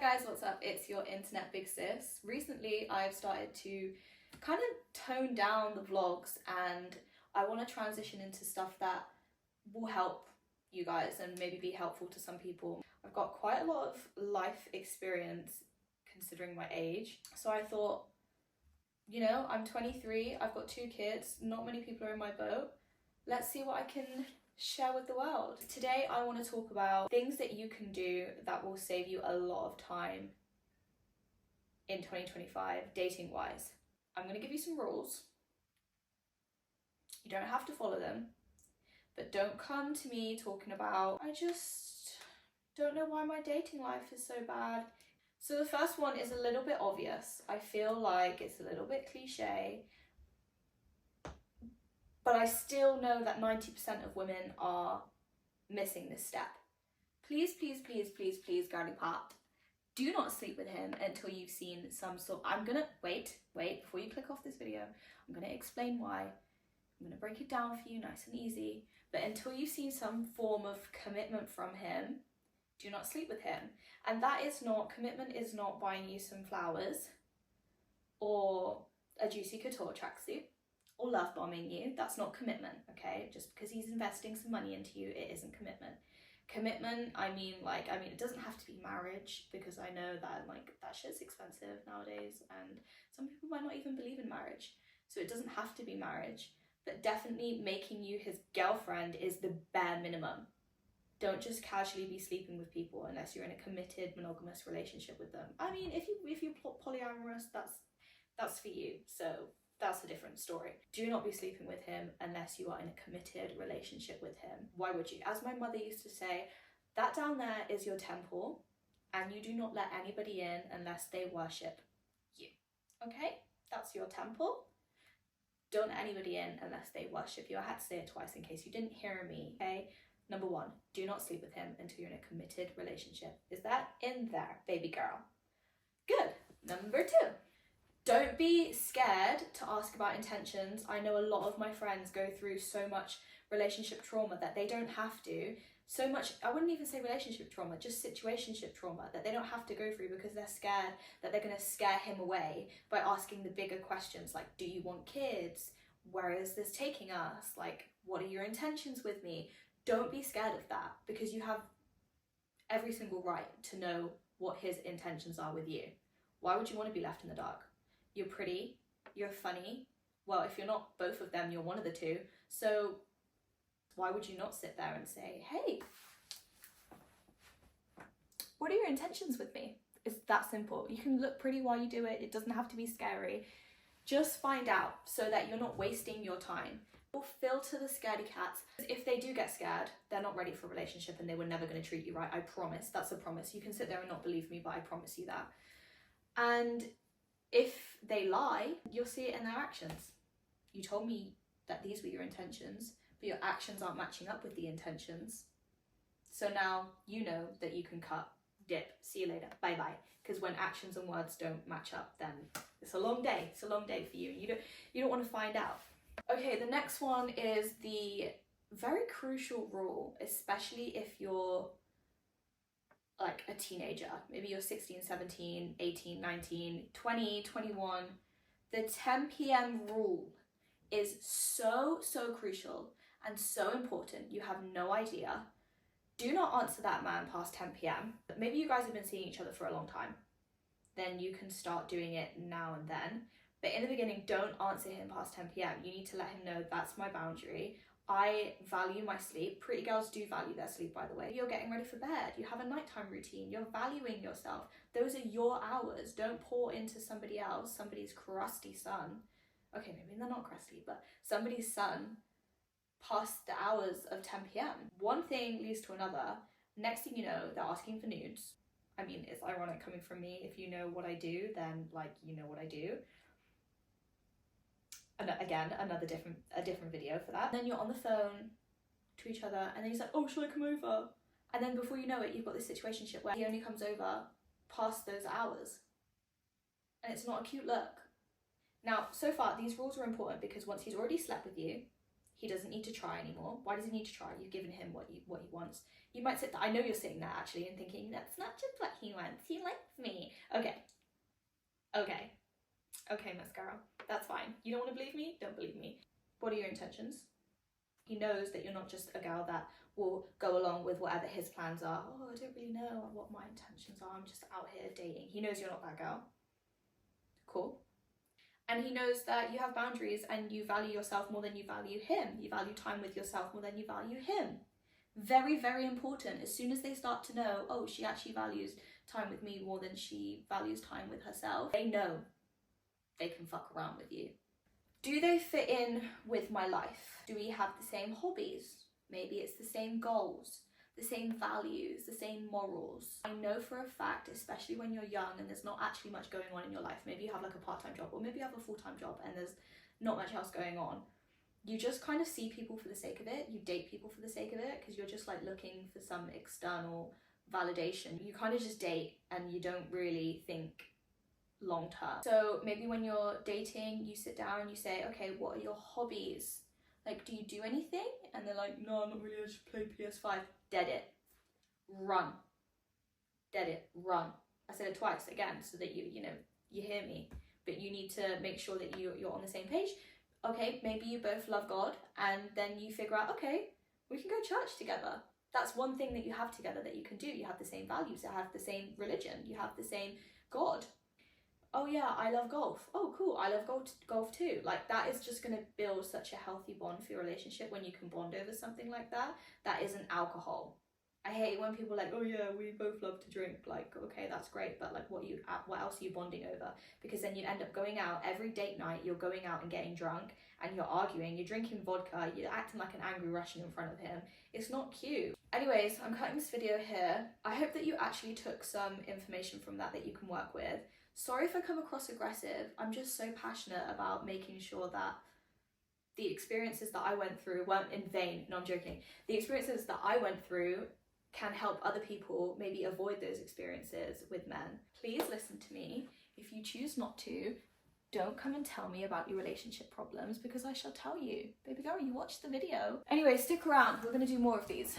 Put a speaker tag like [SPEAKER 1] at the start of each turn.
[SPEAKER 1] Hi guys, what's up? It's your internet big sis. Recently I've started to kind of tone down the vlogs and I want to transition into stuff that will help you guys and maybe be helpful to some people. I've got quite a lot of life experience considering my age, so I thought, you know, I'm 23, I've got 2 kids, not many people are in my boat. Let's see what I can share with the world. Today I want to talk about things that you can do that will save you a lot of time in 2025 dating wise. I'm going to give you some rules. You don't have to follow them, but don't come to me talking about, I just don't know why my dating life is so bad. So the first one is a little bit obvious. I feel like it's a little bit cliche, but I still know that 90% of women are missing this step. Please, please, please, please, please, girly pop, do not sleep with him until you've seen some sort. I'm gonna, wait, before you click off this video, I'm gonna explain why. I'm gonna break it down for you nice and easy, but until you've seen some form of commitment from him, do not sleep with him. And that is not, commitment is not buying you some flowers or a Juicy Couture tracksuit or love bombing you. That's not commitment, okay? Just because he's investing some money into you, it isn't commitment. Commitment, I mean, it doesn't have to be marriage, because I know that that shit's expensive nowadays and some people might not even believe in marriage. So it doesn't have to be marriage, but definitely making you his girlfriend is the bare minimum. Don't just casually be sleeping with people unless you're in a committed monogamous relationship with them. I mean, if you're polyamorous, that's for you. So that's a different story. Do not be sleeping with him unless you are in a committed relationship with him. Why would you? As my mother used to say, that down there is your temple, and you do not let anybody in unless they worship you. Okay? That's your temple. Don't let anybody in unless they worship you. I had to say it twice in case you didn't hear me, okay? Number 1, do not sleep with him until you're in a committed relationship. Is that in there, baby girl? Good. Number 2. Don't be scared to ask about intentions. I know a lot of my friends go through so much relationship trauma that they don't have to. So much, I wouldn't even say relationship trauma, just situationship trauma that they don't have to go through because they're scared that they're going to scare him away by asking the bigger questions like, do you want kids? Where is this taking us? Like, what are your intentions with me? Don't be scared of that, because you have every single right to know what his intentions are with you. Why would you want to be left in the dark? You're pretty, you're funny. Well, if you're not both of them, you're one of the two. So why would you not sit there and say, hey, what are your intentions with me? It's that simple. You can look pretty while you do it. It doesn't have to be scary. Just find out so that you're not wasting your time. Or filter the scaredy cats. If they do get scared, they're not ready for a relationship and they were never going to treat you right. I promise. That's a promise. You can sit there and not believe me, but I promise you that. And if they lie, you'll see it in their actions. You told me that these were your intentions, but your actions aren't matching up with the intentions. So now you know that you can cut, dip, see you later, bye-bye. Because when actions and words don't match up, then it's a long day. It's a long day for you. You don't want to find out. Okay, the next one is the very crucial rule, especially if you're like a teenager. Maybe you're 16, 17, 18, 19, 20, 21. The 10 p.m. rule is so crucial and so important. You have no idea. Do not answer that man past 10 p.m. Maybe you guys have been seeing each other for a long time. Then you can start doing it now and then. But in the beginning, don't answer him past 10 p.m. You need to let him know that's my boundary. I value my sleep. Pretty girls do value their sleep, by the way. You're getting ready for bed. You have a nighttime routine. You're valuing yourself. Those are your hours. Don't pour into somebody else, somebody's crusty son. Okay, maybe they're not crusty, but somebody's son past the hours of 10 p.m. One thing leads to another. Next thing you know, they're asking for nudes. I mean, it's ironic coming from me. If you know what I do, then you know what I do. And again, a different video for that. And then you're on the phone to each other and then he's like, oh, shall I come over? And then before you know it, you've got this situationship where he only comes over past those hours. And it's not a cute look. Now, so far, these rules are important because once he's already slept with you, He doesn't need to try anymore. Why does he need to try? You've given him what he wants. You might sit there, I know you're sitting there actually and thinking, that's not just what he wants, he likes me. Okay, mascara, that's fine. You don't want to believe me? Don't believe me. What are your intentions? He knows that you're not just a girl that will go along with whatever his plans are. Oh, I don't really know what my intentions are, I'm just out here dating. He knows you're not that girl. Cool. And he knows that you have boundaries and you value yourself more than you value him. You value time with yourself more than you value him. Very, very important. As soon as they start to know, oh, she actually values time with me more than she values time with herself, they know they can fuck around with you. Do they fit in with my life? Do we have the same hobbies? Maybe it's the same goals, the same values, the same morals. I know for a fact, especially when you're young and there's not actually much going on in your life, maybe you have like a part-time job or maybe you have a full-time job and there's not much else going on. You just kind of see people for the sake of it. You date people for the sake of it because you're just like looking for some external validation. You kind of just date and you don't really think long term. So maybe when you're dating, you sit down and you say, okay, what are your hobbies? Like, do you do anything? And they're like, no, I'm not really, I just play PS5. Dead it. Run. Dead it. Run. I said it twice again so that you hear me. But you need to make sure that you're on the same page. Okay, maybe you both love God and then you figure out, okay, we can go to church together. That's one thing that you have together that you can do. You have the same values, you have the same religion, you have the same God. Oh yeah, I love golf. Oh cool, I love golf too. Like that is just going to build such a healthy bond for your relationship when you can bond over something like that. That isn't alcohol. I hate when people are like, oh yeah, we both love to drink. Like, okay, that's great, but like what else are you bonding over? Because then you end up going out every date night, you're going out and getting drunk and you're arguing, you're drinking vodka, you're acting like an angry Russian in front of him. It's not cute. Anyways, I'm cutting this video here. I hope that you actually took some information from that you can work with. Sorry if I come across aggressive. I'm just so passionate about making sure that the experiences that I went through weren't in vain. No, I'm joking. The experiences that I went through can help other people maybe avoid those experiences with men. Please listen to me. If you choose not to, don't come and tell me about your relationship problems because I shall tell you. Baby girl, you watched the video. Anyway, stick around. We're going to do more of these.